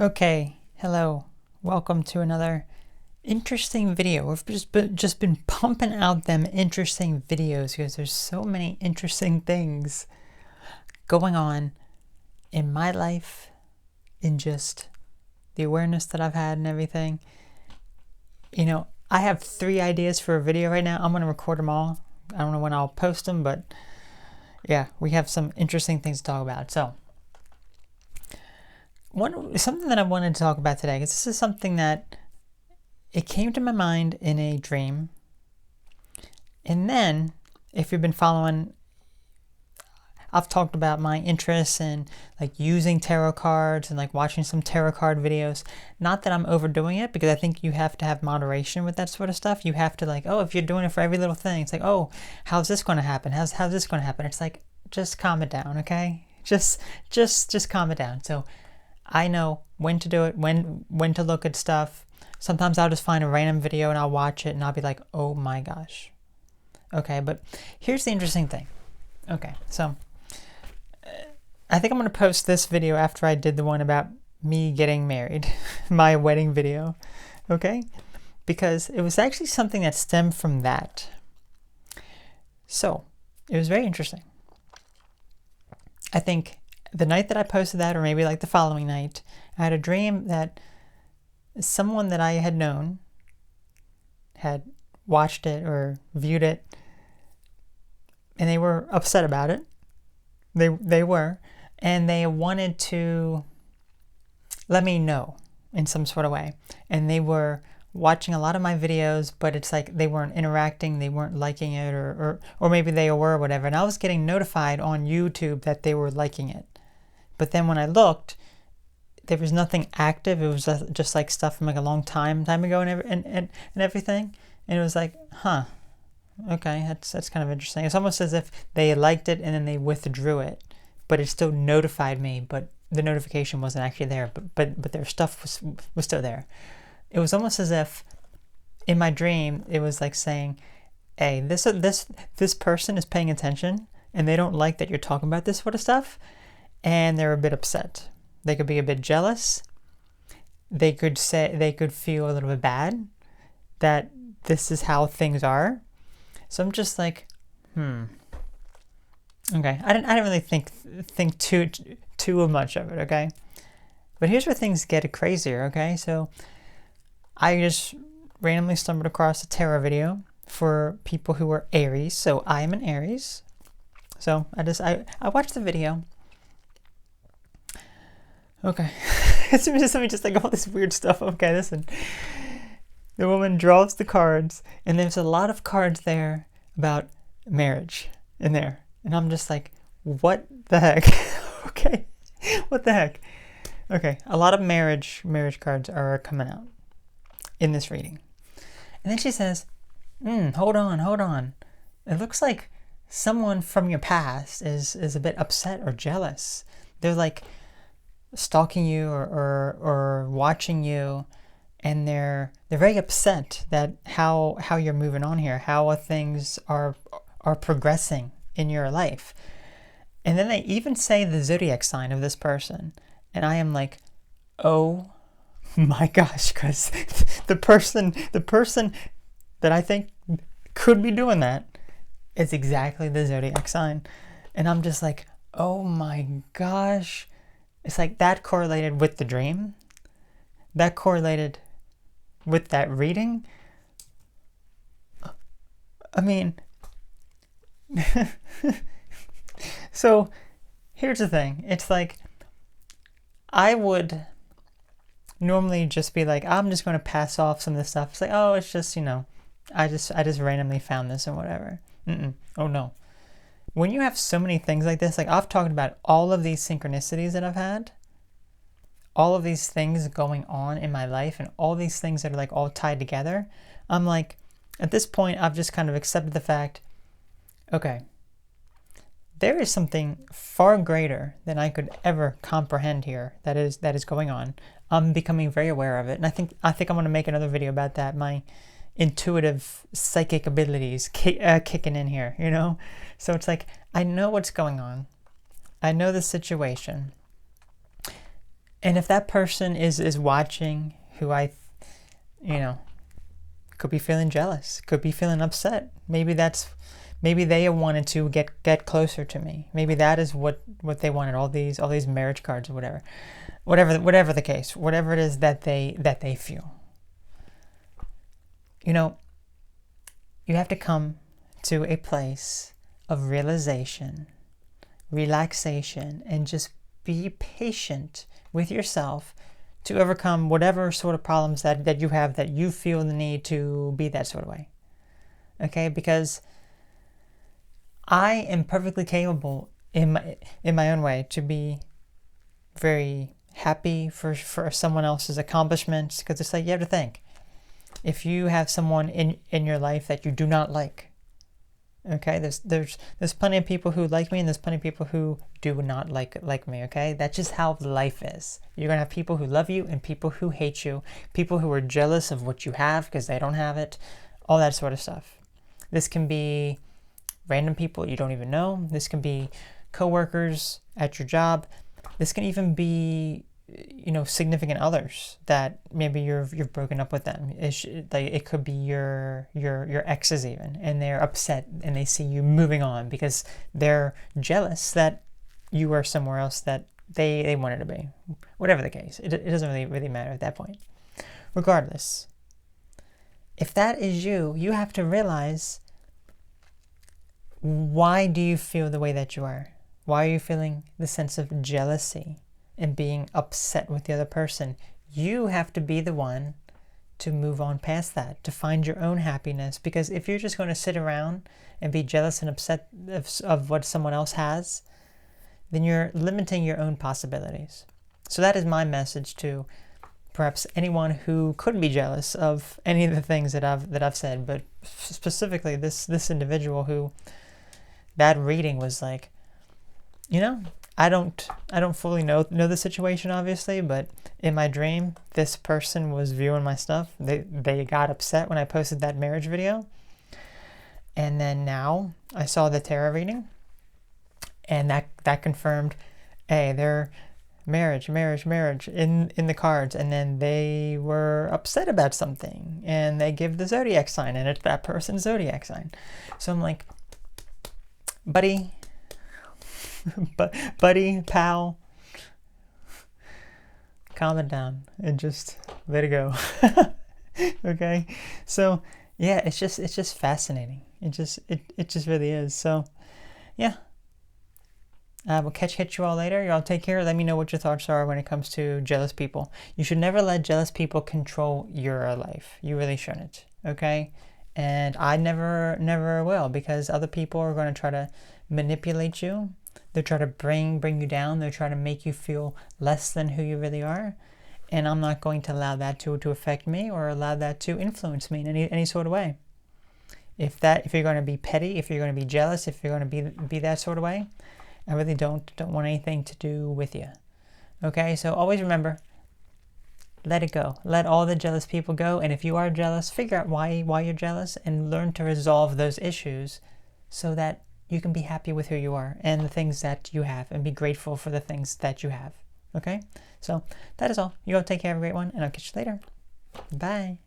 Okay, hello. Welcome to another interesting video. We've just been pumping out them interesting videos because there's so many interesting things going on in my life, in just the awareness that I've had and everything. I have 3 ideas for a video right now. I'm going to record them all. I don't know when I'll post them, but yeah, we have some interesting things to talk about. So, something that I wanted to talk about today, because this is something that it came to my mind in a dream. And then, if you've been following, I've talked about my interests in like using tarot cards and like watching some tarot card videos. Not that I'm overdoing it, because I think you have to have moderation with that sort of stuff. You have to if you're doing it for every little thing, it's like, oh, how's this going to happen? How's this going to happen? It's like, just calm it down, okay? Just calm it down. So I know when to do it, when to look at stuff. Sometimes I'll just find a random video and I'll watch it and I'll be like, oh my gosh. Okay, but here's the interesting thing. Okay, so I think I'm going to post this video after I did the one about me getting married, my wedding video, okay? Because it was actually something that stemmed from that. So, it was very interesting. I think the night that I posted that, or maybe like the following night, I had a dream that someone that I had known had watched it or viewed it, and they were upset about it. They were, and they wanted to let me know in some sort of way. And they were watching a lot of my videos, but it's like they weren't interacting, they weren't liking it, or maybe they were, whatever. And I was getting notified on YouTube that they were liking it. But then when I looked, there was nothing active. It was just like stuff from like a long time ago and everything. And it was like, huh, okay, that's kind of interesting. It's almost as if they liked it and then they withdrew it, but it still notified me, but the notification wasn't actually there, but their stuff was still there. It was almost as if in my dream it was like saying, hey, this person is paying attention and they don't like that you're talking about this sort of stuff, and they're a bit upset. They could be a bit jealous. They could feel a little bit bad that this is how things are. So I'm just like, okay. I didn't really think too much of it, okay? But here's where things get crazier, okay? So I just randomly stumbled across a tarot video for people who are Aries. So I am an Aries. So I watched the video. Okay. It's just like all this weird stuff. Okay, listen. The woman draws the cards, and there's a lot of cards there about marriage in there. And I'm just like, what the heck? Okay. What the heck? Okay, a lot of marriage cards are coming out in this reading. And then she says, hold on. It looks like someone from your past is a bit upset or jealous. They're like stalking you or watching you, and they're very upset that how you're moving on here, how things are progressing in your life. And then they even say the zodiac sign of this person, and I am like, oh my gosh, because the person that I think could be doing that is exactly the zodiac sign. And I'm just like, oh my gosh. It's like that correlated with the dream. That correlated with that reading. I mean, so here's the thing. It's like, I would normally just be like, I'm just going to pass off some of this stuff. It's like, oh, it's just, I just randomly found this and whatever. Oh no. When you have so many things like this, like I've talked about all of these synchronicities that I've had, all of these things going on in my life, and all these things that are like all tied together, I'm like, at this point, I've just kind of accepted the fact, okay, there is something far greater than I could ever comprehend here that is going on. I'm becoming very aware of it, and I think I'm going to make another video about that. My intuitive psychic abilities kicking in here, So it's like, I know what's going on. I know the situation. And if that person is watching, who could be feeling jealous, could be feeling upset. Maybe they wanted to get closer to me. Maybe that is what they wanted, all these marriage cards or whatever the case, whatever it is that they feel. You have to come to a place of realization, relaxation, and just be patient with yourself to overcome whatever sort of problems that you have, that you feel the need to be that sort of way. Okay? Because I am perfectly capable in my own way to be very happy for someone else's accomplishments, because it's like, you have to think, if you have someone in your life that you do not like, okay, there's plenty of people who like me, and there's plenty of people who do not like me, okay? That's just how life is. You're gonna have people who love you and people who hate you, people who are jealous of what you have because they don't have it, all that sort of stuff. This can be random people you don't even know. This can be coworkers at your job. This can even be significant others that maybe you've broken up with them. It could be your exes even, and they're upset and they see you moving on because they're jealous that you are somewhere else that they wanted to be. Whatever the case, it doesn't really matter at that point. Regardless, if that is you have to realize, why do you feel the way that you are? Why are you feeling the sense of jealousy and being upset with the other person? You have to be the one to move on past that, to find your own happiness. Because if you're just going to sit around and be jealous and upset of what someone else has, then you're limiting your own possibilities. So that is my message to perhaps anyone who could be jealous of any of the things that I've said, but specifically this individual who that reading was like, I don't fully know the situation, obviously, but in my dream, this person was viewing my stuff. They got upset when I posted that marriage video. And then now I saw the tarot reading, and that confirmed, hey, they're marriage in the cards. And then they were upset about something, and they give the zodiac sign, and it's that person's zodiac sign. So I'm like, buddy, pal, calm it down and just let it go. Okay, so yeah, it's just fascinating. It just really is. So yeah, we'll catch you all later. Y'all take care. Let me know what your thoughts are when it comes to jealous people. You should never let jealous people control your life. You really shouldn't. Okay, and I never will, because other people are going to try to manipulate you. They'll try to bring you down. They'll try to make you feel less than who you really are. And I'm not going to allow that to affect me or allow that to influence me in any sort of way. If you're going to be petty, if you're going to be jealous, if you're going to be that sort of way, I really don't want anything to do with you. Okay, so always remember, let it go. Let all the jealous people go. And if you are jealous, figure out why you're jealous and learn to resolve those issues so that you can be happy with who you are and the things that you have, and be grateful for the things that you have. Okay? So that is all. You all take care, have a great one, and I'll catch you later. Bye.